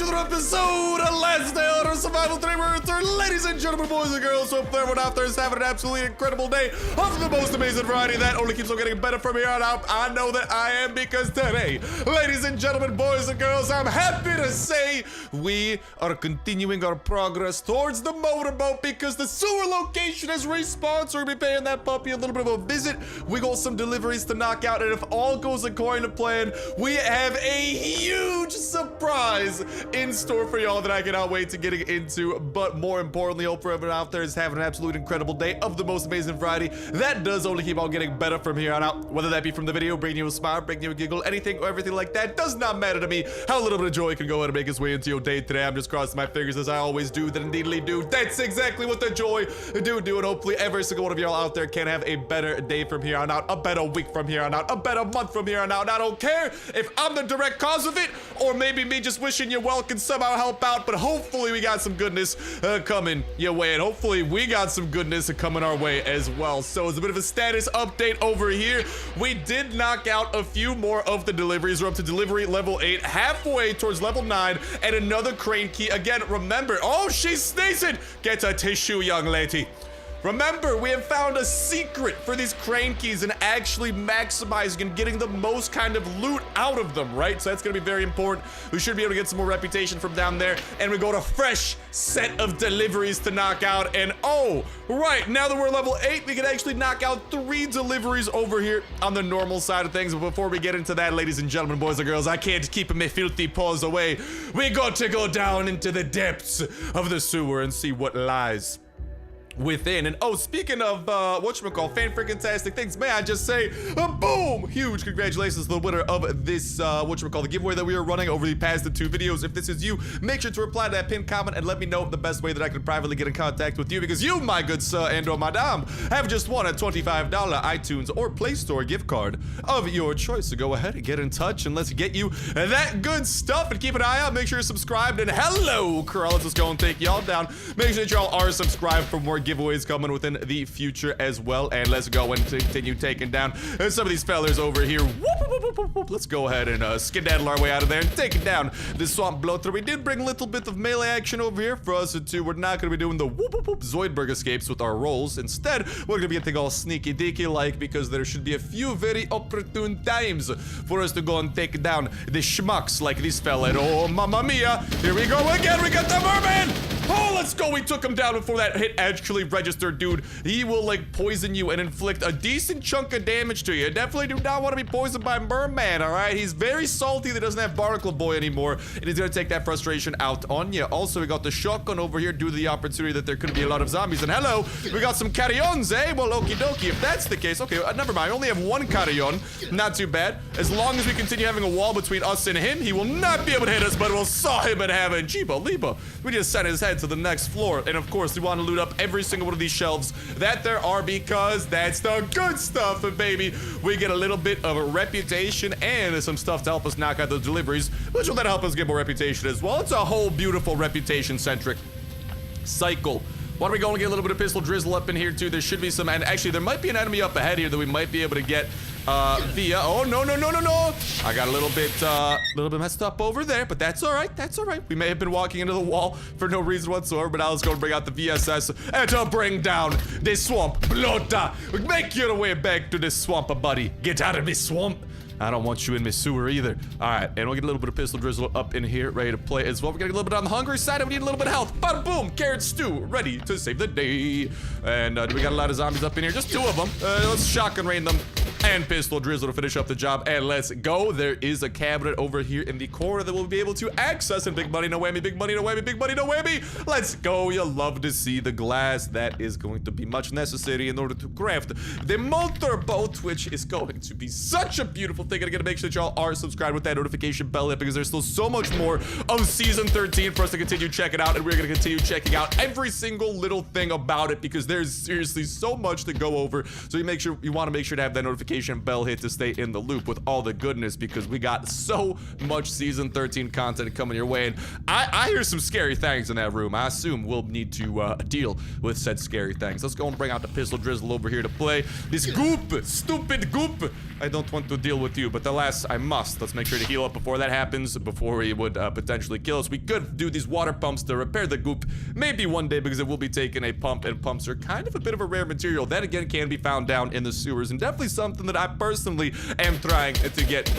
to the episode of Let's Stay on our Survival Today. We're returned, ladies and gentlemen, boys and girls. Hope everyone out there is having an absolutely incredible day of the most amazing variety that only keeps on getting better from here on out. I know that I am, because today, ladies and gentlemen, boys and girls, I'm happy to say we are continuing our progress towards the motorboat, because the sewer location has respawned, so we're gonna be paying that puppy a little bit of a visit. We got some deliveries to knock out, and if all goes according to plan, we have a huge surprise in store for y'all that I cannot wait to getting into. But more importantly, hope for everyone out there is having an absolute incredible day of the most amazing variety that does only keep on getting better from here on out, whether that be from the video bringing you a smile, bringing you a giggle, anything or everything like that. Does not matter to me. How a little bit of joy can go ahead and make its way into your day today. I'm just crossing my fingers, as I always do, that indeedly do. That's exactly what the joy do, and hopefully every single one of y'all out there can have a better day from here on out, a better week from here on out, a better month from here on out. And I don't care if I'm the direct cause of it, or maybe me just wishing you well can somehow help out, but hopefully we got some goodness coming your way, and hopefully we got some goodness coming our way as well. So it's a bit of a status update over here. We did knock out a few more of the deliveries. We're up to delivery level 8, halfway towards level 9, and another crane key. Again, remember, oh, she's sneezing. Get a tissue, young lady. Remember, we have found a secret for these crane keys and actually maximizing and getting the most kind of loot out of them, right? So that's gonna be very important. We should be able to get some more reputation from down there, and we got a fresh set of deliveries to knock out. And oh, right, now that we're level 8, we can actually knock out 3 deliveries over here on the normal side of things. But before we get into that, ladies and gentlemen, boys and girls, I can't keep my filthy paws away. We got to go down into the depths of the sewer and see what lies within. And oh, speaking of whatchamacall, fan-freaking-tastic things, may I just say, boom, huge congratulations to the winner of this whatchamacall, the giveaway that we are running over the past 2 videos. If this is you, make sure to reply to that pinned comment and let me know the best way that I can privately get in contact with you, because you, my good sir and or madame, have just won a $25 iTunes or Play Store gift card of your choice. So go ahead and get in touch, and let's get you that good stuff. And keep an eye out, make sure you're subscribed, and hello, Corral, let's go and take y'all down. Make sure that y'all are subscribed for more giveaways coming within the future as well. And let's go and continue taking down some of these fellers over here. Whoop, whoop, whoop, whoop, whoop. Let's go ahead and skedaddle our way out of there and take it down this swamp bloater. We did bring a little bit of melee action over here for us to. We're not going to be doing the whoop, whoop, whoop Zoidberg escapes with our rolls. Instead, we're going to be getting all sneaky deaky like, because there should be a few very opportune times for us to go and take down the schmucks like this fella. Oh, mamma mia, here we go again. We got the merman. Oh, let's go. We took him down before that hit actually registered, dude. He will like poison you and inflict a decent chunk of damage to you. Definitely do not want to be poisoned by Merman, all right? He's very salty that doesn't have Barnacle Boy anymore, and he's gonna take that frustration out on you. Also, we got the shotgun over here due to the opportunity that there could be a lot of zombies. And hello, we got some carry-ons, eh? Well, okie dokie, if that's the case. Okay, never mind. I only have 1 carry-on. Not too bad. As long as we continue having a wall between us and him, he will not be able to hit us, but we'll saw him in heaven. Jeeba Liba. We just sent his head to the next floor. And of course, we want to loot up every single one of these shelves that there are, because that's the good stuff. And baby, we get a little bit of a reputation and some stuff to help us knock out those deliveries, which will then help us get more reputation as well. It's a whole beautiful reputation-centric cycle. Why don't we go and get a little bit of pistol drizzle up in here too? There should be some, and actually there might be an enemy up ahead here that we might be able to get via, oh no, I got a little bit messed up over there, but that's all right. We may have been walking into the wall for no reason whatsoever, but now let's go and bring out the VSS and to bring down this swamp bloater. Make your way back to this swamp, buddy. Get out of this swamp. I don't want you in my sewer either. All right, and we'll get a little bit of pistol drizzle up in here, ready to play as well. We're getting a little bit on the hungry side, and we need a little bit of health. Bada boom, carrot stew, ready to save the day. And do we got a lot of zombies up in here? Just 2 of them. Let's shotgun rain them and pistol drizzle to finish up the job. And let's go. There is a cabinet over here in the corner that we'll be able to access. And big money, no whammy, big money, no whammy, big money, no whammy. Let's go. You'll love to see the glass. That is going to be much necessary in order to craft the motorboat, which is going to be such a beautiful thing. And I gotta make sure that y'all are subscribed with that notification bell hit, because there's still so much more of season 13 for us to continue checking out, and we're gonna continue checking out every single little thing about it, because there's seriously so much to go over. So you want to make sure to have that notification notification bell hit to stay in the loop with all the goodness, because we got so much Season 13 content coming your way. And I hear some scary things in that room. I assume we'll need to deal with said scary things. Let's go and bring out the pistol drizzle over here to play. This goop, stupid goop. I don't want to deal with you, but alas, I must. Let's make sure to heal up before that happens, before he would potentially kill us. We could do these water pumps to repair the goop, maybe one day, because it will be taking a pump, and pumps are kind of a bit of a rare material. That again can be found down in the sewers, and definitely something that I personally am trying to get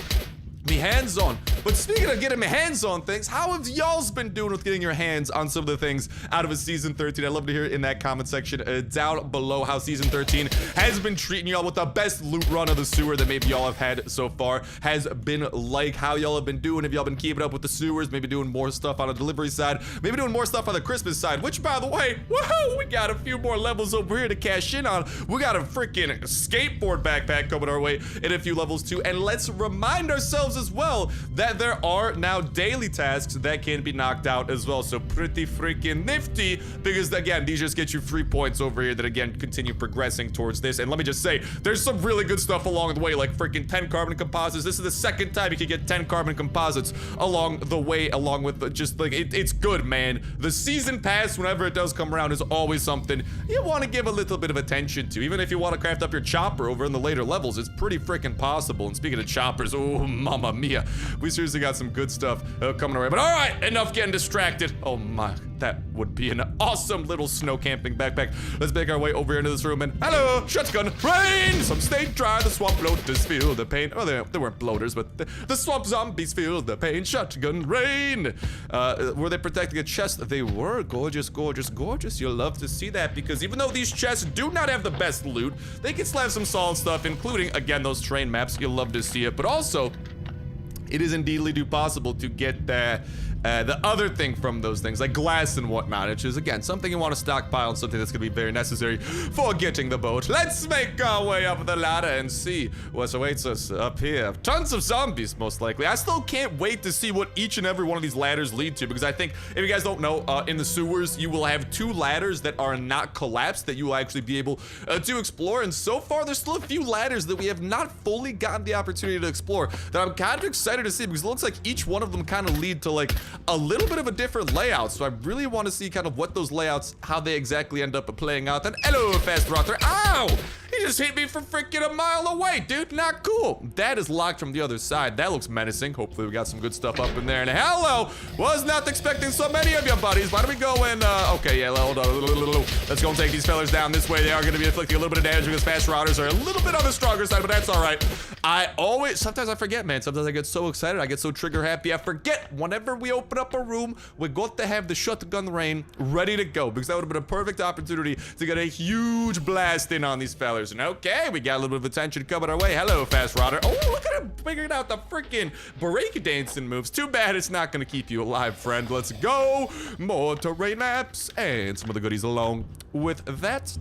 me hands on. But speaking of getting my hands on things, how have y'all's been doing with getting your hands on some of the things out of a Season 13? I'd love to hear in that comment section down below how Season 13 has been treating y'all, with the best loot run of the sewer that maybe y'all have had so far has been like, how y'all have been doing. Have y'all been keeping up with the sewers, maybe doing more stuff on the delivery side, maybe doing more stuff on the Christmas side, which, by the way, woohoo, we got a few more levels over here to cash in on. We got a freaking skateboard backpack coming our way in a few levels too. And let's remind ourselves as well that there are now daily tasks that can be knocked out as well. So pretty freaking nifty, because again, these just get you free points over here that again continue progressing towards this. And let me just say, there's some really good stuff along the way, like freaking 10 carbon composites. This is the second time you can get 10 carbon composites along the way, along with just like it's good, man. The season pass, whenever it does come around, is always something you want to give a little bit of attention to. Even if you want to craft up your chopper over in the later levels, it's pretty freaking possible. And speaking of choppers, oh mamma mia, we seriously got some good stuff coming our way. But all right, enough getting distracted. Oh my, that would be an awesome little snow camping backpack. Let's make our way over into this room and hello, shotgun rain. Some stay dry, the swamp bloaters feel the pain. Oh, they weren't bloaters, but the swamp zombies feel the pain. Shotgun rain. Were they protecting a chest? They were. Gorgeous, gorgeous, gorgeous. You'll love to see that, because even though these chests do not have the best loot, they can slap some solid stuff, including again those train maps. You'll love to see it, but also it is indeedly possible to get the other thing from those things, like glass and whatnot, which is, again, something you want to stockpile and something that's going to be very necessary for getting the boat. Let's make our way up the ladder and see what awaits us up here. Tons of zombies, most likely. I still can't wait to see what each and every one of these ladders lead to, because I think, if you guys don't know, in the sewers, you will have 2 ladders that are not collapsed that you will actually be able to explore, and so far, there's still a few ladders that we have not fully gotten the opportunity to explore that I'm kind of excited to see, because it looks like each one of them kind of lead to, like, a little bit of a different layout. So I really want to see kind of what those layouts, how they exactly end up playing out. And hello, fast rother. Ow! He just hit me from freaking a mile away, dude. Not cool. That is locked from the other side. That looks menacing. Hopefully we got some good stuff up in there. And hello! Was not expecting so many of you buddies. Why don't we go and, okay, yeah, hold on. Let's go and take these fellas down this way. They are going to be inflicting a little bit of damage because fast routers are a little bit on the stronger side, but that's all right. Sometimes I forget, man. Sometimes I get so excited. I get so trigger happy. I forget whenever we open up a room, we got to have the shotgun rain ready to go, because that would have been a perfect opportunity to get a huge blast in on these fellas. And okay, we got a little bit of attention coming our way. Hello, fast router. Oh, look at him figuring out the freaking break dancing moves. Too bad it's not going to keep you alive, friend. Let's go. More terrain maps and some of the goodies along with that.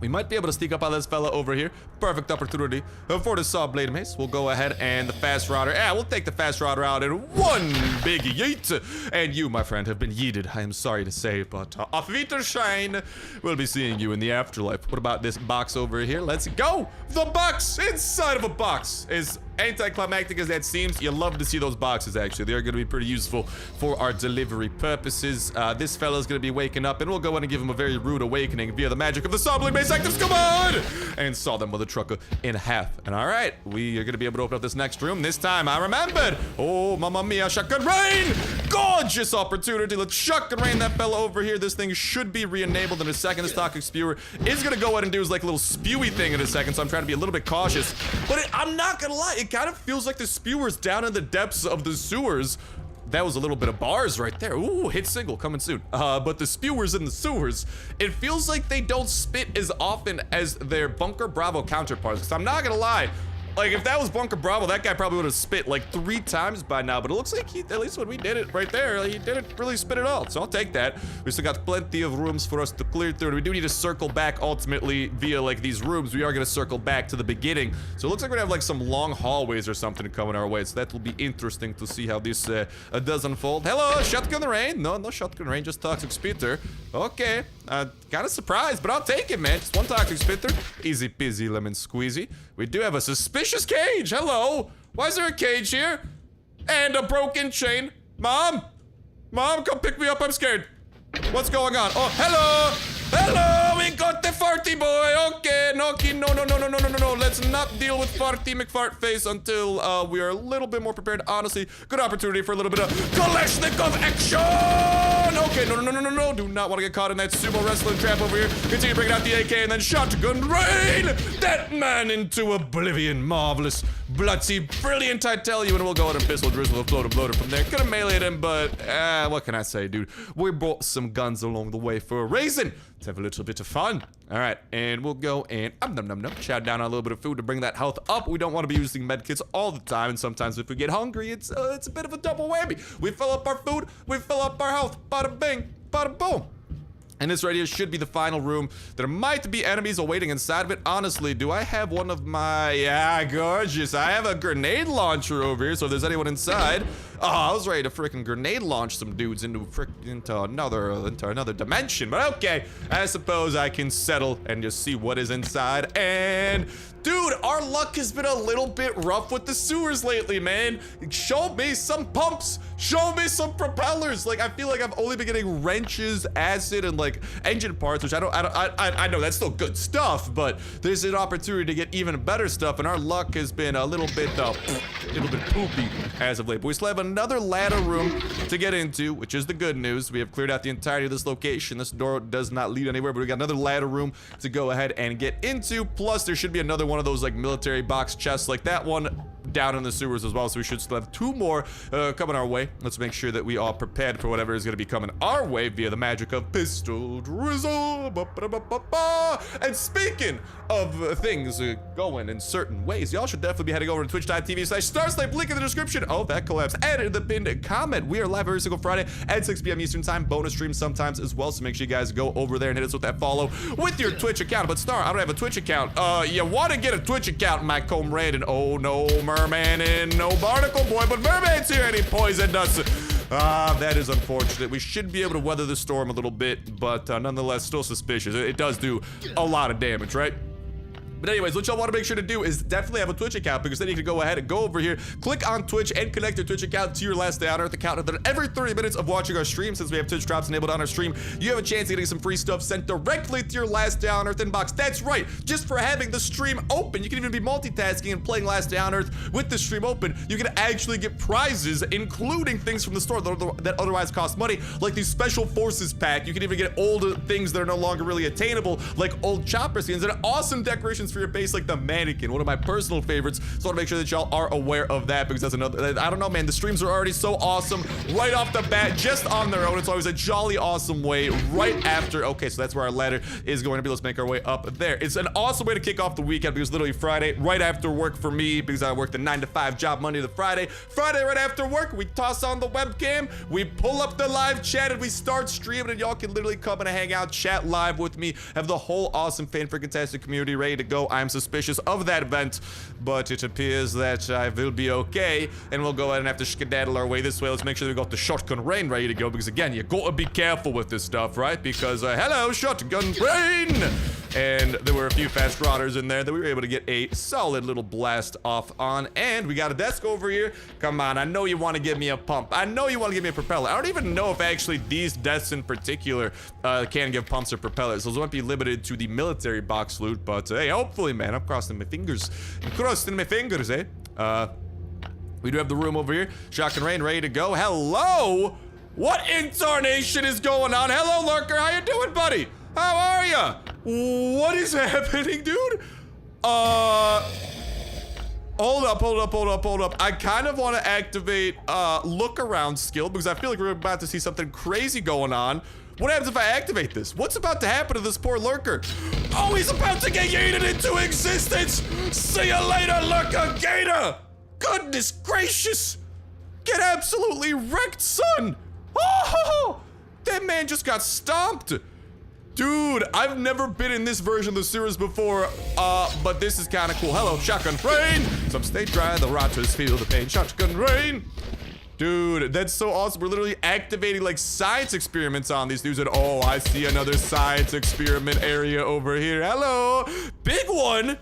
We might be able to sneak up on this fella over here. Perfect opportunity for the saw blade mace. We'll go ahead and the fast router. Yeah, we'll take the fast router out in one big yeet. And you, my friend, have been yeeted. I am sorry to say, but auf Wiedersehen. We'll be seeing you in the afterlife. What about this box over here? Let's go. The box inside of a box is anticlimactic as that seems. You love to see those boxes, actually. They're going to be pretty useful for our delivery purposes. This fella's going to be waking up, and we'll go in and give him a very rude awakening via the magic of the saw blade mace actives. Come on! And saw them with a trucker in half. And all right, we are going to be able to open up this next room. This time, I remembered. Oh, mamma mia, shotgun rain! Gorgeous opportunity. Let's shotgun rain that fella over here. This thing should be re-enabled in a second. This toxic spewer is going to go ahead and do his like little spewy thing in a second, so I'm trying to be a little bit cautious. But I'm not going to lie, it kind of feels like the spewer's down in the depths of the sewers. That was a little bit of bars right there. Ooh, hit single coming soon. But the spewers in the sewers, it feels like they don't spit as often as their Bunker Bravo counterparts. Because I'm not gonna lie, Like, if that was Bunker Bravo, that guy probably would have spit like 3 times by now, but it looks like at least when we did it right there, he didn't really spit at all, so I'll take that. We still got plenty of rooms for us to clear through, and we do need to circle back ultimately via, like, these rooms. We are gonna circle back to the beginning, so it looks like we're gonna have, like, some long hallways or something coming our way, so that will be interesting to see how this does unfold. Hello, Shotgun Rain. No Shotgun Rain, just Toxic Spitter. Okay, kind of surprised, but I'll take it, man. Just 1 Toxic Spitter. Easy peasy lemon squeezy. We do have a suspicious cage. Hello. Why is there a cage here? And a broken chain. Mom? Mom, come pick me up. I'm scared. What's going on? Oh, hello. Hello, we got the farty boy. Okay, no. Let's not deal with farty McFartface until we are a little bit more prepared. Honestly, good opportunity for a little bit of Kalashnikov action. Okay, no. Do not want to get caught in that sumo wrestling trap over here. Continue bringing out the AK and then Shotgun Rain that man into oblivion. Marvelous, bloodsy, brilliant, I tell you. And we'll go ahead and pistol drizzle a floater bloater from there. Could have meleeed him, but what can I say, dude? We brought some guns along the way for a reason. Let's have a little bit of fun. All right, and we'll go and chow down on a little bit of food to bring that health up. We don't want to be using medkits all the time, and sometimes if we get hungry, it's a bit of a double whammy. We fill up our food, we fill up our health. Bada bing, bada boom. And this right here should be the final room. There might be enemies awaiting inside of it. Honestly, do I have one of my... Yeah, gorgeous. I have a grenade launcher over here, so if there's anyone inside... Oh, I was ready to freaking grenade launch some dudes into another dimension. But okay, I suppose I can settle and just see what is inside. And... dude, our luck has been a little bit rough with the sewers lately, man. Show me some pumps. Show me some propellers. Like, I feel like I've only been getting wrenches, acid, and like engine parts, which I know that's still good stuff, but there's an opportunity to get even better stuff, and our luck has been a little bit poopy as of late. But we still have another ladder room to get into, which is the good news. We have cleared out the entirety of this location. This door does not lead anywhere, but we got another ladder room to go ahead and get into. Plus, there should be another one of those like military box chests like that one down in the sewers as well, so we should still have 2 more coming our way. Let's make sure that we are prepared for whatever is going to be coming our way via the magic of pistol drizzle. And speaking of things going in certain ways, y'all should definitely be heading over to twitch.tv/Starsnipe, link in the description. Oh, that collapsed. And in the pinned comment. We are live every single Friday at 6 p.m. Eastern time, bonus streams sometimes as well, so make sure you guys go over there and hit us with that follow with your Twitch account. But Star, I don't have a Twitch account. You want to get a Twitch account, my comrade, and oh no, merman and no barnacle boy, but mermaid's here and he poisoned us. That is unfortunate. We should be able to weather the storm a little bit, but nonetheless, still suspicious. It does do a lot of damage, right? But anyways, what y'all want to make sure to do is definitely have a Twitch account, because then you can go ahead and go over here, click on Twitch, and connect your Twitch account to your Last Day on Earth account. And then every 30 minutes of watching our stream, since we have Twitch drops enabled on our stream, you have a chance of getting some free stuff sent directly to your Last Day on Earth inbox. That's right, just for having the stream open. You can even be multitasking and playing Last Day on Earth with the stream open. You can actually get prizes, including things from the store that otherwise cost money, like the Special Forces pack. You can even get old things that are no longer really attainable, like old chopper skins, and awesome decorations for your base, like the mannequin, one of my personal favorites. So I want to make sure that y'all are aware of that, because that's another, I don't know, man, the streams are already so awesome right off the bat, just on their own. It's always a jolly awesome way right after. Okay, so that's where our ladder is going to be. Let's make our way up there. It's an awesome way to kick off the weekend, because literally Friday right after work for me, because I work the 9 to 5 job Monday to Friday right after work, we toss on the webcam, we pull up the live chat, and we start streaming, and y'all can literally come and hang out, chat live with me, have the whole awesome fan-freaking-tastic community ready to go. I'm suspicious of that event, but it appears that I will be okay, and we'll go ahead and have to skedaddle our way this way. Let's make sure that we got the Shotgun Rain ready to go, because again, you gotta be careful with this stuff, right? Because hello, Shotgun Rain! And there were a few fast rotters in there that we were able to get a solid little blast off on, and we got a desk over here. Come on, I know you want to give me a pump. I know you want to give me a propeller. I don't even know if actually these desks in particular can give pumps or propellers. Those won't be limited to the military box loot, but hey, hopefully, man, I'm crossing my fingers. I'm crossing my fingers, eh? We do have the room over here. Shotgun Rain ready to go. Hello? What incarnation is going on? Hello, Lurker. How you doing, buddy? How are ya? What is happening, dude? Hold up. I kind of want to activate look around skill because I feel like we're about to see something crazy going on. What happens if I activate this? What's about to happen to this poor lurker? Oh, he's about to get yeeted into existence. See you later, lurker gator. Goodness gracious. Get absolutely wrecked, son. Oh, that man just got stomped. Dude, I've never been in this version of the series before, but this is kind of cool. Hello, shotgun rain. Some stay dry, the rotters feel the pain. Shotgun rain. Dude, that's so awesome. We're literally activating like science experiments on these dudes. And oh, I see another science experiment area over here. Hello, big one.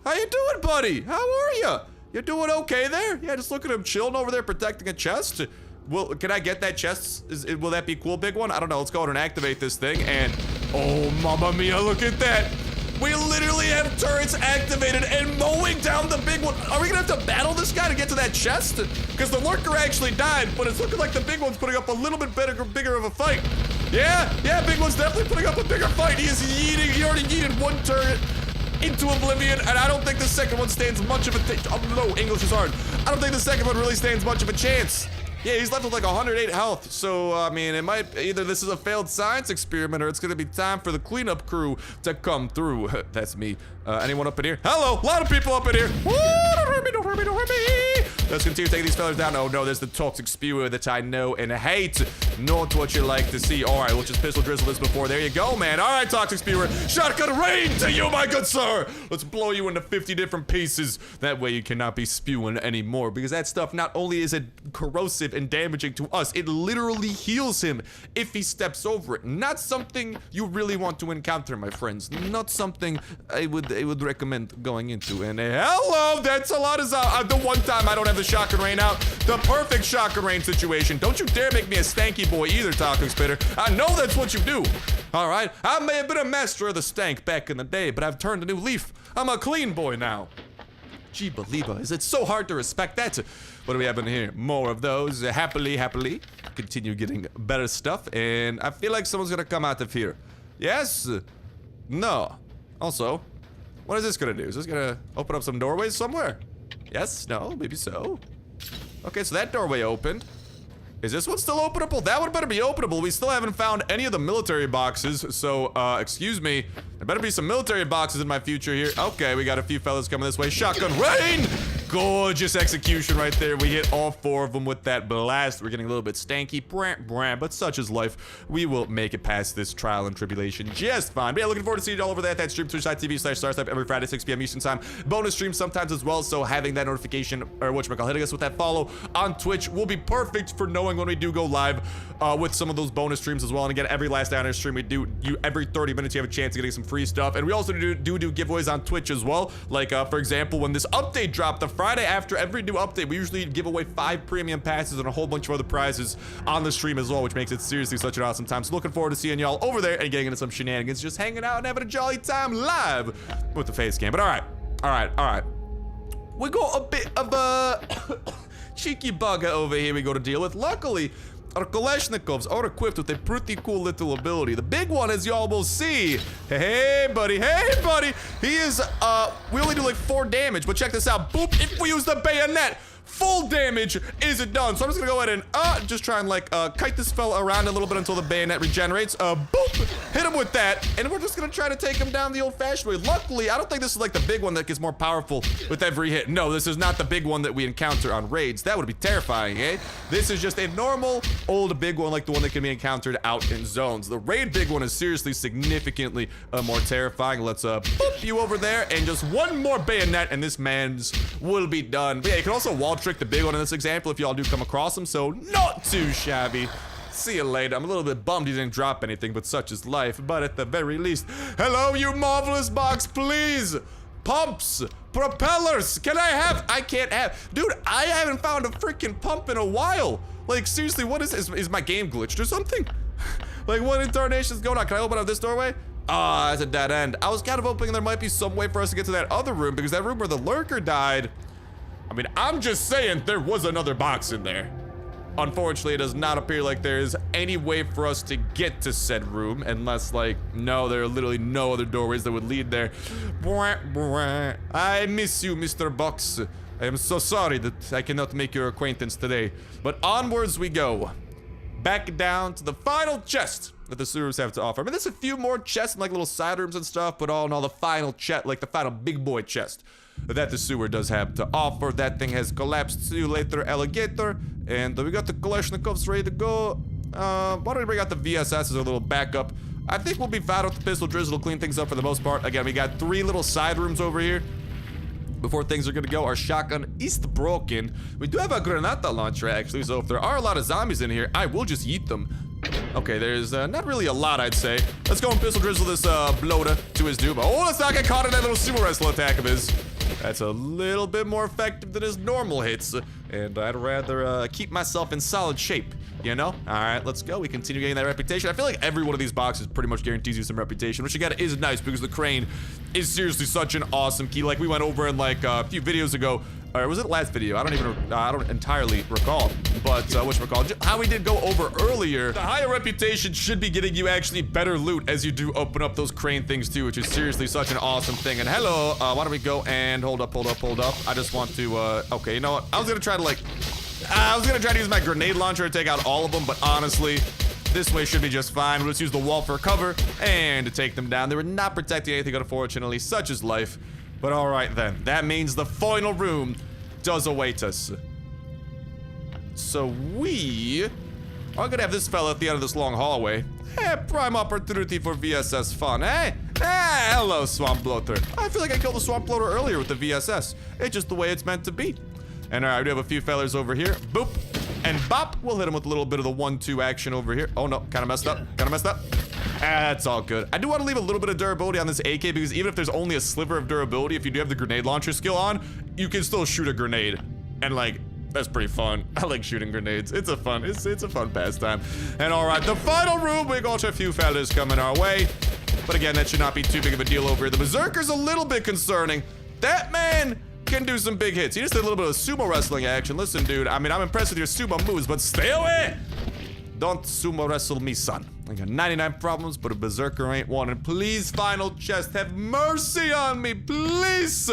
How you doing, buddy? How are you? You doing okay there? Yeah, just look at him chilling over there protecting a chest. Well, can I get that chest? Will that be cool, big one? I don't know. Let's go ahead and activate this thing. And oh, mamma mia, look at that. We literally have turrets activated and mowing down the big one. Are we gonna have to battle this guy to get to that chest? Because the lurker actually died, but it's looking like the bigger bigger of a fight. Yeah, big one's definitely putting up a bigger fight. He already yeeted one turret into oblivion, and I don't think the second one stands much of a oh no, English is hard. I don't think the second one really stands much of a chance. Yeah, he's left with like 108 health. So, I mean, it might either this is a failed science experiment or it's gonna be time for the cleanup crew to come through. That's me. Anyone up in here? Hello, a lot of people up in here. Woo, don't hurt me, don't hurt me, don't hurt me. Let's continue taking these fellas down. Oh no, there's the toxic spewer that I know and hate. Not what you like to see. All right, we'll just pistol drizzle this before. There you go, man. All right, toxic spewer. Shotgun rain to you, my good sir. Let's blow you into 50 different pieces. That way you cannot be spewing anymore because that stuff not only is it corrosive and damaging to us, it literally heals him if he steps over it. Not something you really want to encounter, my friends. Not something I would recommend going into. And hello, that's a lot of the one time I don't have the shotgun rain out. The perfect shotgun rain situation. Don't you dare make me a stanky boy either, Toxic Spitter. I know that's what you do. All right, I may have been a master of the stank back in the day, but I've turned a new leaf. I'm a clean boy now. Gee, believer, is it so hard to respect that? What do we have in here? More of those. Happily. Continue getting better stuff. And I feel like someone's gonna come out of here. Yes? No. Also, what is this gonna do? Is this gonna open up some doorways somewhere? Yes? No? Maybe so? Okay, so that doorway opened. Is this one still openable? That one better be openable. We still haven't found any of the military boxes. So, excuse me. There better be some military boxes in my future here. Okay, we got a few fellas coming this way. Shotgun rain! Gorgeous execution right there. We hit all 4 of them with that blast. We're getting a little bit stanky, but such is life. We will make it past this trial and tribulation just fine. But yeah, looking forward to seeing you all over there at that stream, twitch.tv/Starsnipe every Friday, 6 p.m. Eastern time. Bonus streams sometimes as well, so having that notification, or whatchamacallit, hitting us with that follow on Twitch will be perfect for knowing when we do go live with some of those bonus streams as well. And again, every last downer stream we do, every 30 minutes you have a chance of getting some free stuff. And we also do giveaways on Twitch as well. Like, for example, when this update dropped, the Friday after every new update, we usually give away 5 premium passes and a whole bunch of other prizes on the stream as well, which makes it seriously such an awesome time. So looking forward to seeing y'all over there and getting into some shenanigans, just hanging out and having a jolly time live with the face cam. But all right. We got a bit of a cheeky bugger over here we got to deal with. Luckily, our Kalashnikovs are equipped with a pretty cool little ability. The big one, as y'all will see. Hey, buddy. He is, we only do like 4 damage, but check this out. Boop, if we use the bayonet, full damage is it done. So I'm just gonna go ahead and, just try and like, kite this fella around a little bit until the bayonet regenerates. Boop, hit him with that. And we're just gonna try to take him down the old fashioned way. Luckily, I don't think this is like the big one that gets more powerful with every hit. No, this is not the big one that we encounter on raids. That would be terrifying, eh? This is just a normal old big one like the one that can be encountered out in zones. The raid big one is seriously significantly more terrifying. Let's boop you over there and just one more bayonet and this man's will be done. But yeah, you can also wall trick the big one in this example if y'all do come across him, so not too shabby. See you later. I'm a little bit bummed he didn't drop anything, but such is life. But at the very least, hello, you marvelous box, please. Pumps, propellers. I can't have. Dude, I haven't found a freaking pump in a while. Like, seriously, what is my game glitched or something? Like, what in tarnation is going on? Can I open up this doorway? Ah, that's a dead end. I was kind of hoping there might be some way for us to get to that other room, because that room where the lurker died, I mean, I'm just saying there was another box in there. Unfortunately, it does not appear like there is any way for us to get to said room unless, like, no, there are literally no other doorways that would lead there. I miss you, Mr. Box. I am so sorry that I cannot make your acquaintance today. But onwards we go. Back down to the final chest that the sewers have to offer. I mean, there's a few more chests and like little side rooms and stuff, but all in all, the final chest, like the final big boy chest that the sewer does have to offer. That thing has collapsed. See you later, alligator. And we got the Kalashnikovs ready to go. Why don't we bring out the VSS as a little backup? I think we'll be fine with the pistol drizzle to clean things up for the most part. Again, we got 3 little side rooms over here before things are gonna go. Our shotgun is broken. We do have a granata launcher, actually, so if there are a lot of zombies in here, I will just eat them. Okay, there's not really a lot, I'd say. Let's go and pistol drizzle this bloater to his doom. Oh, let's not get caught in that little sumo wrestle attack of his. That's a little bit more effective than his normal hits, and I'd rather keep myself in solid shape, you know? All right, let's go. We continue getting that reputation. I feel like every one of these boxes pretty much guarantees you some reputation, which again is nice because the crane is seriously such an awesome key. Like we went over in like a few videos ago, or was it last video? I don't entirely recall, but whatchamacallit, how we did go over earlier. The higher reputation should be getting you actually better loot as you do open up those crane things too, which is seriously such an awesome thing. And hello, why don't we go and hold up. I just want to, okay, you know what? I was gonna try to use my grenade launcher to take out all of them, but honestly, this way should be just fine. We'll just use the wall for cover and to take them down. They were not protecting anything, unfortunately, such is life. But all right then, that means the final room does await us. So we are gonna have this fella at the end of this long hallway. Prime opportunity for VSS fun, eh? Hello, Swamp Bloater. I feel like I killed the Swamp Bloater earlier with the VSS. It's just the way it's meant to be. And all right, we do have a few fellers over here. Boop and bop. We'll hit him with a little bit of the 1-2 action over here. Oh no, kind of messed up. That's all good. I do want to leave a little bit of durability on this AK because even if there's only a sliver of durability, if you do have the grenade launcher skill on, you can still shoot a grenade. And like, that's pretty fun. I like shooting grenades. It's a fun pastime. And all right, the final room, we got a few fellas coming our way. But again, that should not be too big of a deal over here. The Berserker's a little bit concerning. That man can do some big hits. He just did a little bit of sumo wrestling action. Listen, dude, I mean, I'm impressed with your sumo moves, but stay away. Don't sumo wrestle me, son. I got 99 problems, but a berserker ain't one. And please, final chest, have mercy on me, please.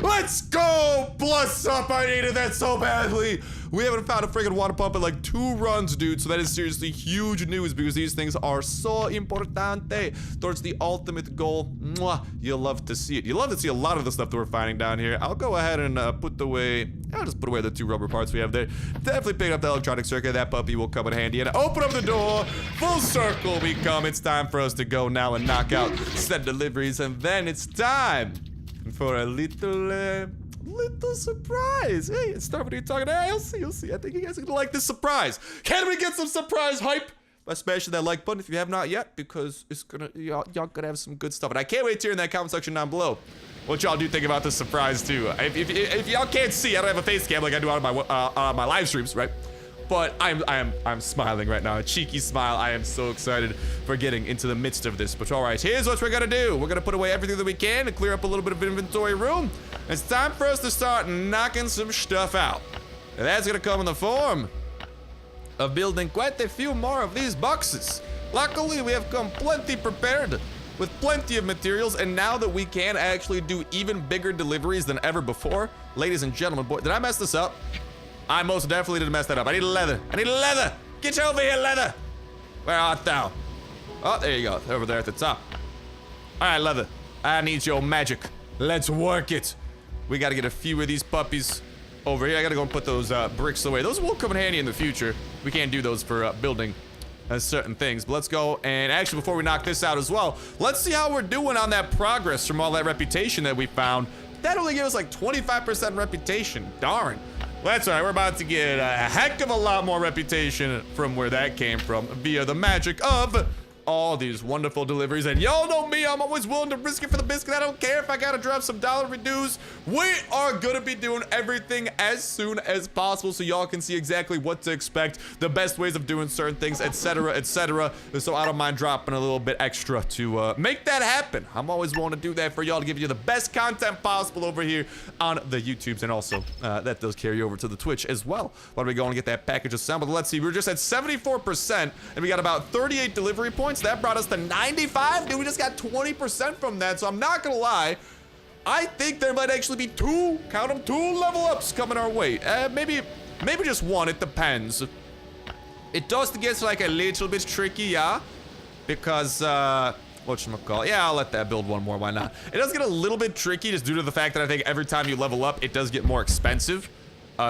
Let's go. Plus up. I needed that so badly. We haven't found a friggin' water pump in like 2 runs, dude. So that is seriously huge news because these things are so importante towards the ultimate goal. Mwah. You'll love to see it. You'll love to see a lot of the stuff that we're finding down here. I'll go ahead and I'll just put away the 2 rubber parts we have there. Definitely pick up the electronic circuit. That puppy will come in handy. And open up the door. Full circle we come. It's time for us to go now and knock out said deliveries. And then it's time for a little surprise. Hey, it's starting to be talking. Hey, you'll see. I think you guys are gonna like this surprise. Can we get some surprise hype? By smashing that like button if you have not yet, because it's gonna y'all gonna have some good stuff. And I can't wait to hear in that comment section down below what y'all do think about this surprise too. If y'all can't see, I don't have a face cam like I do on my live streams, right? But I'm smiling right now, a cheeky smile. I am so excited for getting into the midst of this. But all right, here's what we're gonna do. We're gonna put away everything that we can to clear up a little bit of inventory room. It's time for us to start knocking some stuff out. And that's gonna come in the form of building quite a few more of these boxes. Luckily, we have come plenty prepared with plenty of materials, and now that we can actually do even bigger deliveries than ever before, ladies and gentlemen, boy, did I mess this up? I most definitely did mess that up. I need leather. Get over here, leather. Where art thou? Oh, there you go. Over there at the top. All right, leather. I need your magic. Let's work it. We got to get a few of these puppies over here. I got to go and put those bricks away. Those will come in handy in the future. We can't do those for building certain things. But let's go. And actually, before we knock this out as well, let's see how we're doing on that progress from all that reputation that we found. That only gave us like 25% reputation. Darn. Well, that's all right. We're about to get a heck of a lot more reputation from where that came from via the magic of all these wonderful deliveries. And y'all know me, I'm always willing to risk it for the biscuit. I don't care if I gotta drop some dollar dues. We are gonna be doing everything as soon as possible so y'all can see exactly what to expect, the best ways of doing certain things, etc., etc. So I don't mind dropping a little bit extra to make that happen. I'm always willing to do that for y'all, to give you the best content possible over here on the YouTubes, and also that does carry over to the Twitch as well. Why don't we go and get that package assembled? Let's see, we're just at 74%, and we got about 38 delivery points. That brought us to 95. Dude, we just got 20% from that, so I'm not gonna lie, I think there might actually be two, count them, 2 level ups coming our way. Maybe just one, it depends. It does get like a little bit tricky, yeah, because whatchamacallit, yeah, I'll let that build one more, why not? It does get a little bit tricky just due to the fact that I think every time you level up, it does get more expensive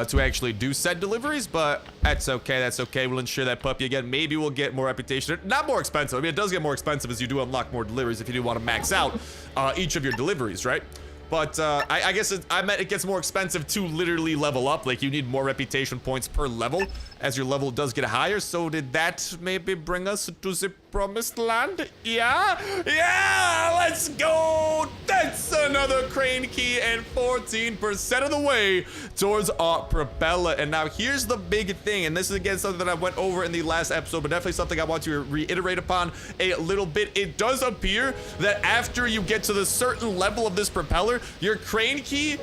to actually do said deliveries, but that's okay, we'll ensure that puppy again. Maybe we'll get more reputation, not more expensive. I mean, it does get more expensive as you do unlock more deliveries if you do want to max out each of your deliveries, right? But I guess I meant it gets more expensive to literally level up. Like, you need more reputation points per level as your level does get higher. So did that maybe bring us to the promised land? Yeah, let's go. That's another crane key and 14% of the way towards our propeller. And now here's the big thing, and this is again something that I went over in the last episode, but definitely something I want to reiterate upon a little bit. It does appear that after you get to the certain level of this propeller, your crane key,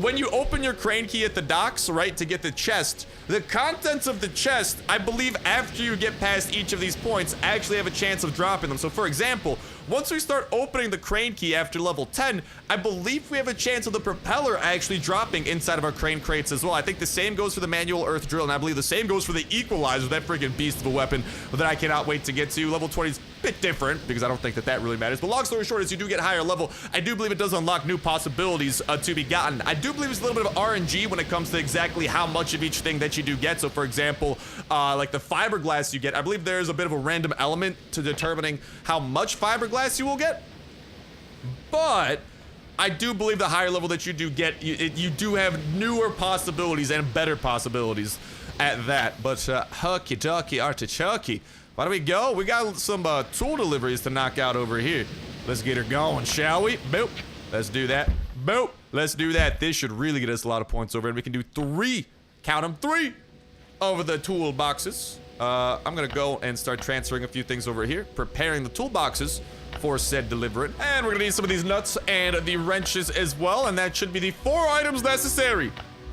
when you open your crane key at the docks, right, to get the chest, the contents of the chest, I believe after you get past each of these points, actually have a chance of dropping them. So for example, once we start opening the crane key after level 10, I believe we have a chance of the propeller actually dropping inside of our crane crates as well. I think the same goes for the manual earth drill, and I believe the same goes for the equalizer, that freaking beast of a weapon that I cannot wait to get to. Level 20 is a bit different because I don't think that really matters. But long story short, as you do get higher level, I do believe it does unlock new possibilities to be gotten. I do believe it's a little bit of RNG when it comes to exactly how much of each thing that you do get. So for example, like the fiberglass you get, I believe there's a bit of a random element to determining how much fiberglass you will get. But I do believe the higher level that you do get, you do have newer possibilities and better possibilities at that. But hucky ducky artichoke. Why don't we go? We got some tool deliveries to knock out over here. Let's get her going, shall we? Boop. Let's do that. Boop. Let's do that. This should really get us a lot of points over, and we can do 3, count them, 3 over the toolboxes. I'm gonna go and start transferring a few things over here, preparing the toolboxes for said delivery. And we're gonna need some of these nuts and the wrenches as well, and that should be the 4 items necessary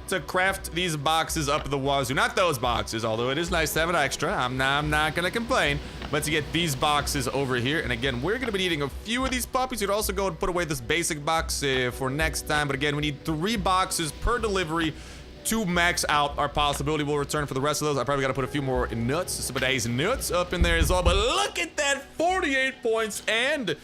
to craft these boxes up the wazoo. Not those boxes, although it is nice to have an extra. I'm not gonna complain. But to get these boxes over here, and again, we're gonna be needing a few of these puppies. We'd also go and put away this basic box for next time. But again, we need 3 boxes per delivery to max out our possibility. We'll return for the rest of those. I probably gotta put a few more nuts, some of these nuts up in there as well. But look at that, 48 points, and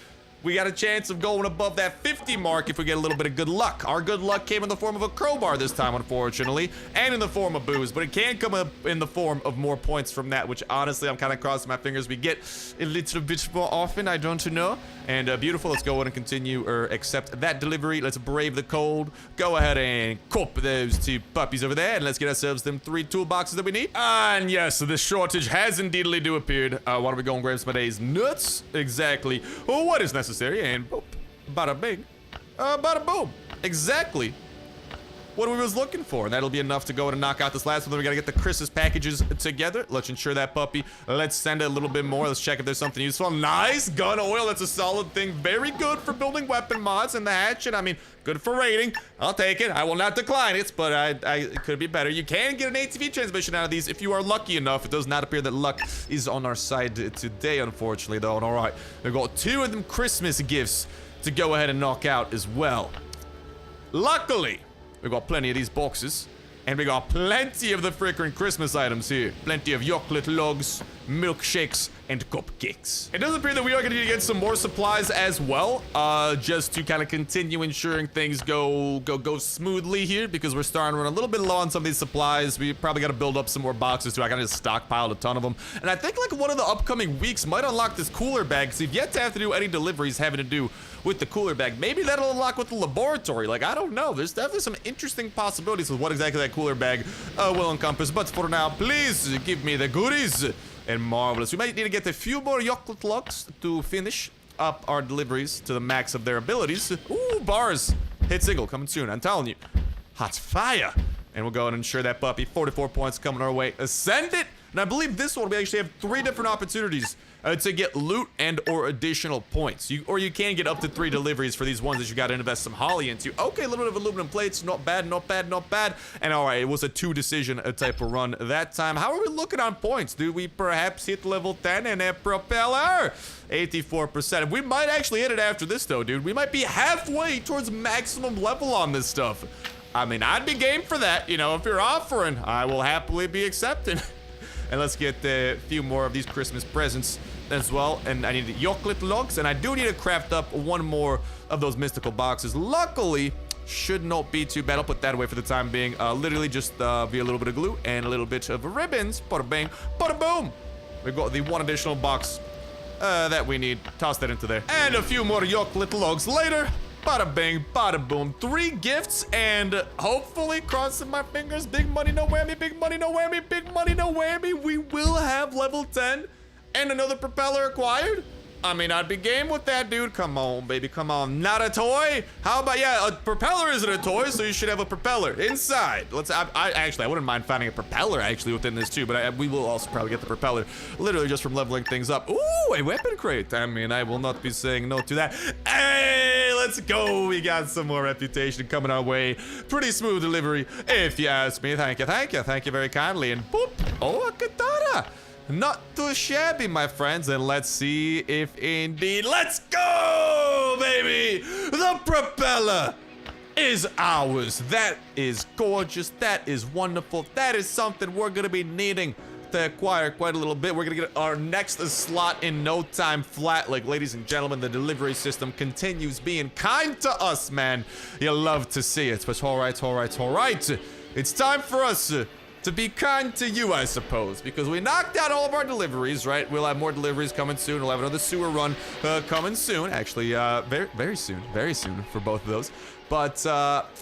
we got a chance of going above that 50 mark if we get a little bit of good luck. Our good luck came in the form of a crowbar this time, unfortunately, and in the form of booze, but it can come up in the form of more points from that, which honestly, I'm kind of crossing my fingers we get a little bit more often, I don't know. And beautiful, let's go ahead and continue, or accept that delivery. Let's brave the cold. Go ahead and cop those 2 puppies over there, and let's get ourselves them 3 toolboxes that we need. And yes, the shortage has indeedly do appeared. Why don't we go and grab some of these nuts? Exactly. Well, what is necessary? And boop, bada bing, bada boom. Exactly what we was looking for, and that'll be enough to go and knock out this last one. Then we gotta get the Christmas packages together. Let's ensure that puppy. Let's send it a little bit more. Let's check if there's something useful. Nice gun oil. That's a solid thing. Very good for building weapon mods, and the hatchet, I mean, good for rating. I'll take it. I will not decline it, but it could be better. You can get an ATV transmission out of these if you are lucky enough. It does not appear that luck is on our side today, unfortunately, though. And all right, we've got 2 of them Christmas gifts to go ahead and knock out as well. Luckily, we got plenty of these boxes, and we got plenty of the freaking Christmas items here. Plenty of chocolate logs, milkshakes, and cupcakes. It does appear that we are going to need to get some more supplies as well, just to kind of continue ensuring things go smoothly here, because we're starting to run a little bit low on some of these supplies. We probably got to build up some more boxes too. I kind of just stockpiled a ton of them, and I think like one of the upcoming weeks might unlock this cooler bag, because we've yet to have to do any deliveries having to do with the cooler bag. Maybe that'll unlock with the laboratory. Like, I don't know. There's definitely some interesting possibilities with what exactly that cooler bag will encompass. But for now, please give me the goodies. and marvelous. We might need to get a few more yokelet logs to finish up our deliveries to the max of their abilities. Ooh, bars. Hit single coming soon, I'm telling you. Hot fire. And we'll go and ensure that puppy. 44 points coming our way. Ascend it. And I believe this one, we actually have 3 different opportunities to get loot and or additional points. You can get up to 3 deliveries for these ones that you got to invest some holly into. Okay, a little bit of aluminum plates. Not bad, not bad, not bad. And all right, it was a 2 decision type of run that time. How are we looking on points? Do we perhaps hit level 10 in a propeller? 84%. We might actually hit it after this, though, dude. We might be halfway towards maximum level on this stuff. I mean, I'd be game for that. You know, if you're offering, I will happily be accepting. And let's get a few more of these Christmas presents as well. And I need yokelet logs, and I do need to craft up 1 more of those mystical boxes. Luckily, should not be too bad. I'll put that away for the time being. Literally just be a little bit of glue and a little bit of ribbons. Bada bang, bada boom. We've got the 1 additional box that we need. Toss that into there. And a few more yokelet logs later. Bada bang, bada boom. 3 gifts, and hopefully, crossing my fingers, big money, no whammy, big money, no whammy, big money, no whammy. We will have level 10 and another propeller acquired. I mean, I'd be game with that, dude. Come on, baby, come on. Not a toy? How about, yeah, a propeller isn't a toy, so you should have a propeller inside. I wouldn't mind finding a propeller, actually, within this, too, but we will also probably get the propeller, literally just from leveling things up. Ooh, a weapon crate. I mean, I will not be saying no to that. Hey, let's go. We got some more reputation coming our way. Pretty smooth delivery, if you ask me. Thank you, thank you. Thank you very kindly. And boop. Oh, a katana. Not too shabby, my friends, and let's see if indeed, let's go, baby! The propeller is ours. That is gorgeous. That is wonderful. That is something we're gonna be needing to acquire quite a little bit. We're gonna get our next slot in no time flat. Like, ladies and gentlemen, the delivery system continues being kind to us, man. You love to see it, but all right. It's time for us to be kind to you, I suppose, because we knocked out all of our deliveries, right? We'll have more deliveries coming soon. We'll have another sewer run coming soon. Actually, very soon for both of those. But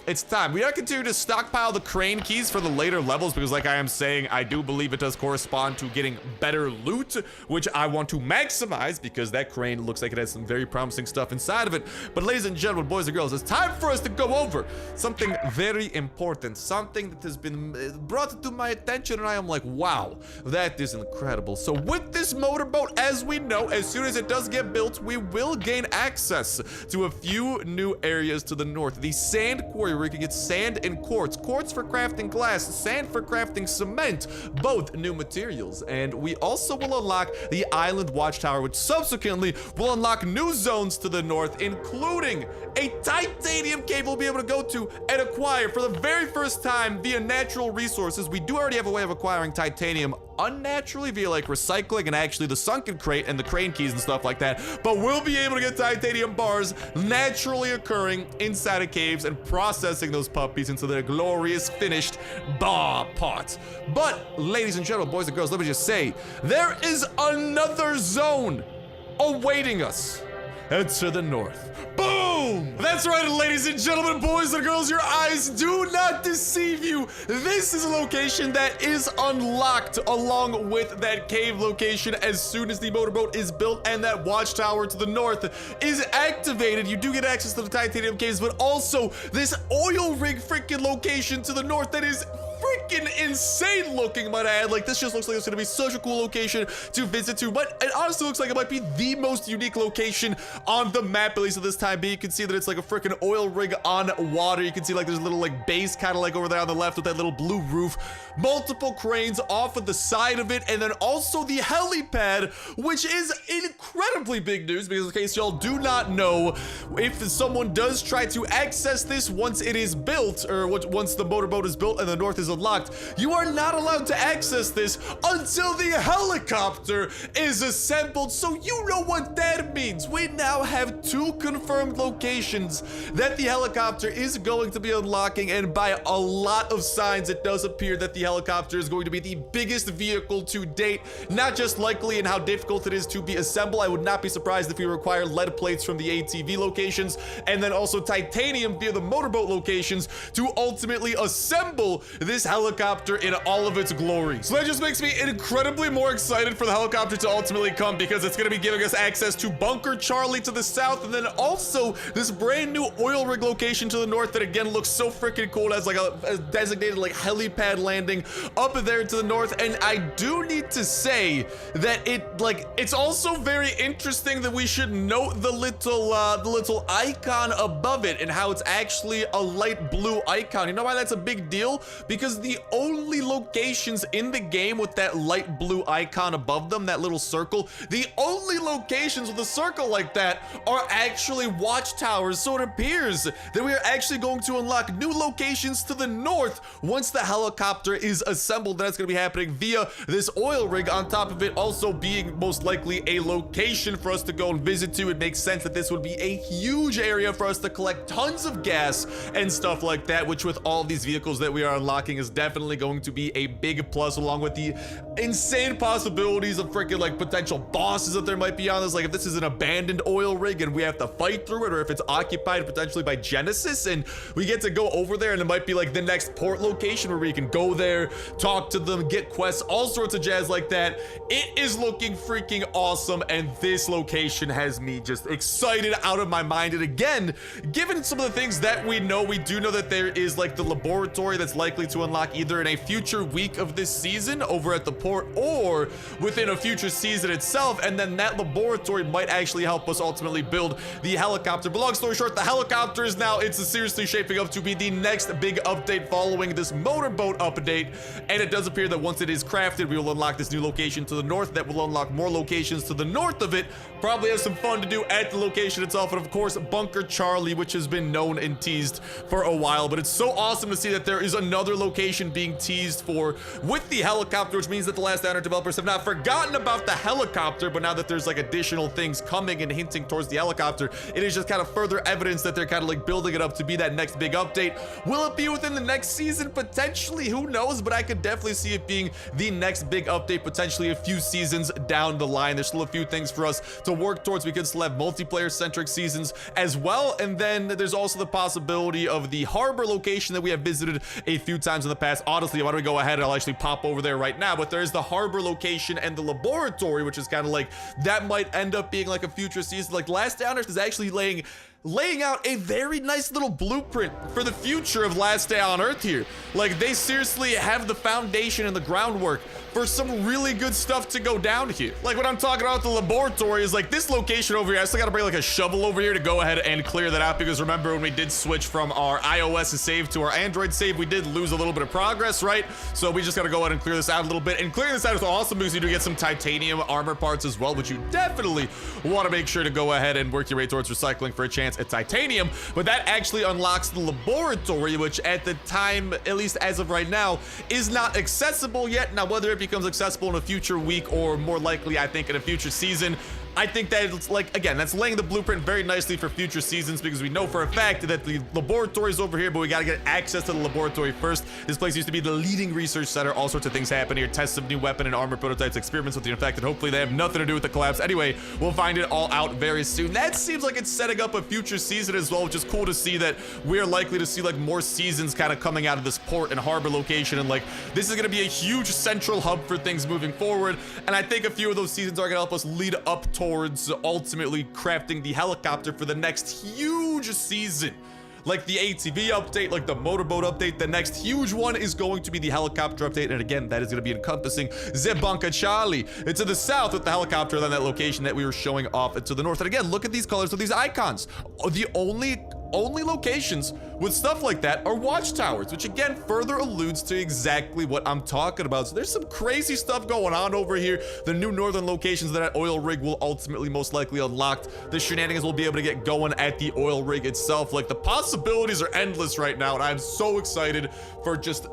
it's time. We gotta continue to stockpile the crane keys for the later levels because, like I am saying, I do believe it does correspond to getting better loot, which I want to maximize because that crane looks like it has some very promising stuff inside of it. But ladies and gentlemen, boys and girls, it's time for us to go over something very important, something that has been brought to my attention, and I am like, wow, that is incredible. So with this motorboat, as we know, as soon as it does get built, we will gain access to a few new areas to the north. The sand quarry, where you can get sand and quartz. Quartz for crafting glass, sand for crafting cement, both new materials. And we also will unlock the island watchtower, which subsequently will unlock new zones to the north, including a titanium cave we'll be able to go to and acquire for the very first time via natural resources. We do already have a way of acquiring titanium unnaturally via like recycling and actually the sunken crate and the crane keys and stuff like that, but we'll be able to get titanium bars naturally occurring inside of caves and processing those puppies into their glorious finished bar parts. But ladies and gentlemen, boys and girls, let me just say, there is another zone awaiting us. And to the north. Boom! That's right, ladies and gentlemen, boys and girls, your eyes do not deceive you. This is a location that is unlocked along with that cave location as soon as the motorboat is built and that watchtower to the north is activated. You do get access to the titanium caves, but also this oil rig freaking location to the north that is freaking insane looking, might I add. Like, this just looks like it's gonna be such a cool location to visit to, but it honestly looks like it might be the most unique location on the map, at least at this time being. You can see that it's like a freaking oil rig on water. You can see like there's a little like base kind of like over there on the left with that little blue roof, multiple cranes off of the side of it, and then also the helipad, which is incredibly big news because in case y'all do not know, if someone does try to access this once it is built, or once the motorboat is built and the north is unlocked, you are not allowed to access this until the helicopter is assembled. So you know what that means. We now have 2 confirmed locations that the helicopter is going to be unlocking, and by a lot of signs it does appear that the helicopter is going to be the biggest vehicle to date, not just likely in how difficult it is to be assembled. I would not be surprised if we require lead plates from the ATV locations and then also titanium via the motorboat locations to ultimately assemble this helicopter helicopter in all of its glory. So that just makes me incredibly more excited for the helicopter to ultimately come, because it's going to be giving us access to Bunker Charlie to the south, and then also this brand new oil rig location to the north that again looks so freaking cool as like a designated like helipad landing up there to the north. And I do need to say that it's also very interesting that we should note the little icon above it and how it's actually a light blue icon. You know why that's a big deal? Because the only locations in the game with that light blue icon above them, that little circle, the only locations with a circle like that are actually watchtowers. So it appears that we are actually going to unlock new locations to the north once the helicopter is assembled. That's going to be happening via this oil rig, on top of it also being most likely a location for us to go and visit to. It makes sense that this would be a huge area for us to collect tons of gas and stuff like that, which with all of these vehicles that we are unlocking is definitely going to be a big plus, along with the insane possibilities of freaking like potential bosses that there might be on this. Like if this is an abandoned oil rig and we have to fight through it, or if it's occupied potentially by Genesis and we get to go over there, and it might be like the next port location where we can go there, talk to them, get quests, all sorts of jazz like that. It is looking freaking awesome, and this location has me just excited out of my mind. And again, given some of the things that we do know that there is like the laboratory that's likely to unlock either in a future week of this season over at the port or within a future season itself, and then that laboratory might actually help us ultimately build the helicopter. But long story short, the helicopter is now, it's seriously shaping up to be the next big update following this motorboat update, and it does appear that once it is crafted, we will unlock this new location to the north that will unlock more locations to the north of it. Probably have some fun to do at the location itself, and of course Bunker Charlie, which has been known and teased for a while. But it's so awesome to see that there is another location being teased for with the helicopter, which means that the Last Honor developers have not forgotten about the helicopter, but now that there's like additional things coming and hinting towards the helicopter, it is just kind of further evidence that they're kind of like building it up to be that next big update. Will it be within the next season? Potentially, who knows? But I could definitely see it being the next big update, potentially a few seasons down the line. There's still a few things for us to work towards. We could still have multiplayer centric seasons as well, and then there's also the possibility of the harbor location that we have visited a few times in the past. Honestly, why don't we go ahead and I'll actually pop over there right now. But there's the harbor location and the laboratory, which is kind of like that might end up being like a future season. Like Last Downers is actually laying out a very nice little blueprint for the future of Last Day on Earth here. Like they seriously have the foundation and the groundwork for some really good stuff to go down here. Like what I'm talking about, the laboratory is like this location over here. I still gotta bring like a shovel over here to go ahead and clear that out, because remember when we did switch from our iOS save to our Android save, we did lose a little bit of progress, right? So we just gotta go ahead and clear this out a little bit, and clearing this out is awesome because you do get some titanium armor parts as well, which you definitely want to make sure to go ahead and work your way towards recycling for a chance at titanium. But that actually unlocks the laboratory, which at the time, at least as of right now, is not accessible yet. Now whether it becomes accessible in a future week or more likely I think in a future season, I think that it's like, again, that's laying the blueprint very nicely for future seasons, because we know for a fact that the laboratory is over here, but we got to get access to the laboratory first. This place used to be the leading research center. All sorts of things happen here. Tests of new weapon and armor prototypes, experiments with the infected. Hopefully they have nothing to do with the collapse. Anyway, we'll find it all out very soon. That seems like it's setting up a future season as well, which is cool to see that we're likely to see like more seasons kind of coming out of this port and harbor location. And like, this is going to be a huge central hub for things moving forward. And I think a few of those seasons are going to help us lead up towards ultimately crafting the helicopter for the next huge season. Like the ATV update, like the motorboat update, the next huge one is going to be the helicopter update. And again, that is going to be encompassing Bunker Charlie. It's to the south with the helicopter, then that location that we were showing off to the north. And again, look at these colors of these icons. The only locations with stuff like that are watchtowers, which again further alludes to exactly what I'm talking about. So there's some crazy stuff going on over here. The new northern locations that oil rig will ultimately most likely unlock. The shenanigans will be able to get going at the oil rig itself. Like the possibilities are endless right now, and I'm so excited for just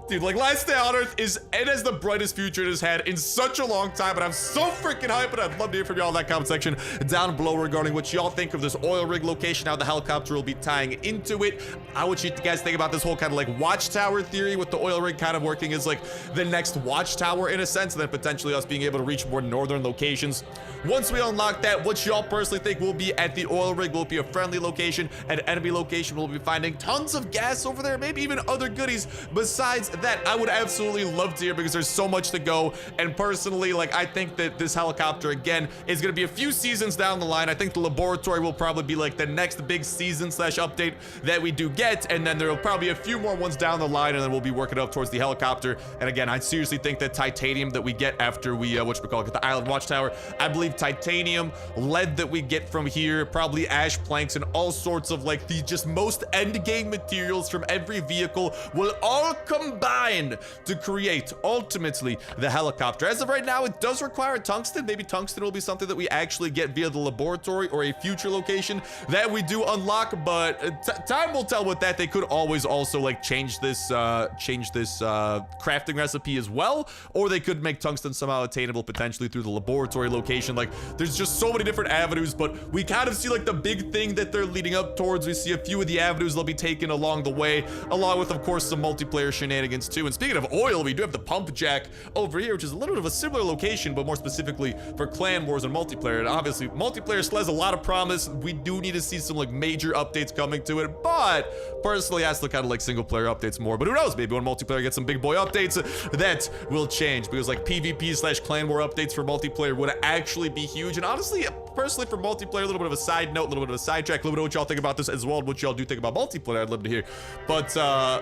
dude, like Last Day on Earth it has the brightest future it has had in such a long time, and I'm so freaking hyped. And I'd love to hear from y'all in that comment section down below regarding what y'all think of this oil rig location, how the helicopter will be tying into SUIT. What you guys think about this whole kind of like watchtower theory, with the oil rig kind of working as like the next watchtower in a sense, and then potentially us being able to reach more northern locations. Once we unlock that, what y'all personally think will be at the oil rig? Will it be a friendly location, an enemy location? Will we be finding tons of gas over there, maybe even other goodies besides that? I would absolutely love to hear, because there's so much to go. And personally, like, I think that this helicopter again is going to be a few seasons down the line. I think the laboratory will probably be like the next big season slash update that we do get, and then there will probably be a few more ones down the line, and then we'll be working up towards the helicopter. And again, I seriously think that titanium that we get after we get the island watchtower, I believe titanium, lead that we get from here, probably ash planks, and all sorts of like the just most end game materials from every vehicle will all combine to create ultimately the helicopter. As of right now, it does require tungsten. Maybe tungsten will be something that we actually get via the laboratory or a future location that we do unlock, but time will tell with that. They could always also like change this crafting recipe as well, or they could make tungsten somehow attainable potentially through the laboratory location. Like, there's just so many different avenues, but we kind of see like the big thing that they're leading up towards. We see a few of the avenues they'll be taking along the way, along with of course some multiplayer shenanigans too. And speaking of oil, we do have the pump jack over here, which is a little bit of a similar location, but more specifically for clan wars and multiplayer. And obviously multiplayer still has a lot of promise. We do need to see some like major updates coming to it, but personally I still kind of like single player updates more. But who knows, maybe when multiplayer gets some big boy updates, that will change, because like PvP slash clan war updates for multiplayer would actually be huge. And honestly, personally, for multiplayer, a little bit of a side note, a little bit of a sidetrack, a little bit of what y'all think about this as well, and what y'all do think about multiplayer, I'd love to hear. But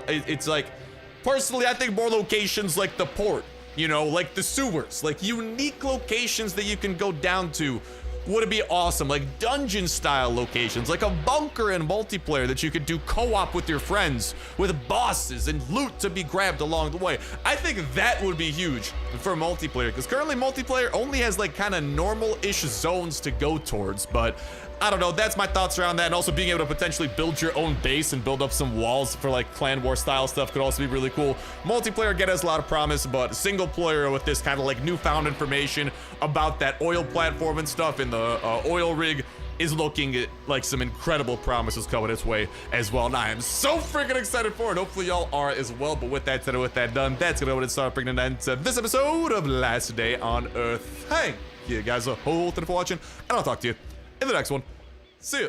it's like, personally, I think more locations like the port, you know, like the sewers, like unique locations that you can go down to would be awesome. Like dungeon style locations, like a bunker in multiplayer that you could do co-op with your friends, with bosses and loot to be grabbed along the way. I think that would be huge for multiplayer, because currently multiplayer only has like kind of normal-ish zones to go towards. But I don't know, that's my thoughts around that. And also being able to potentially build your own base and build up some walls for like clan war style stuff could also be really cool. Multiplayer again has a lot of promise, but single player with this kind of like newfound information about that oil platform and stuff in the oil rig is looking at like some incredible promises coming its way as well. And I am so freaking excited for it. Hopefully y'all are as well. But with that said and with that done, that's gonna go ahead and start bringing an end to this episode of Last Day on Earth. Thank you guys a whole ton for watching, and I'll talk to you in the next one. See ya.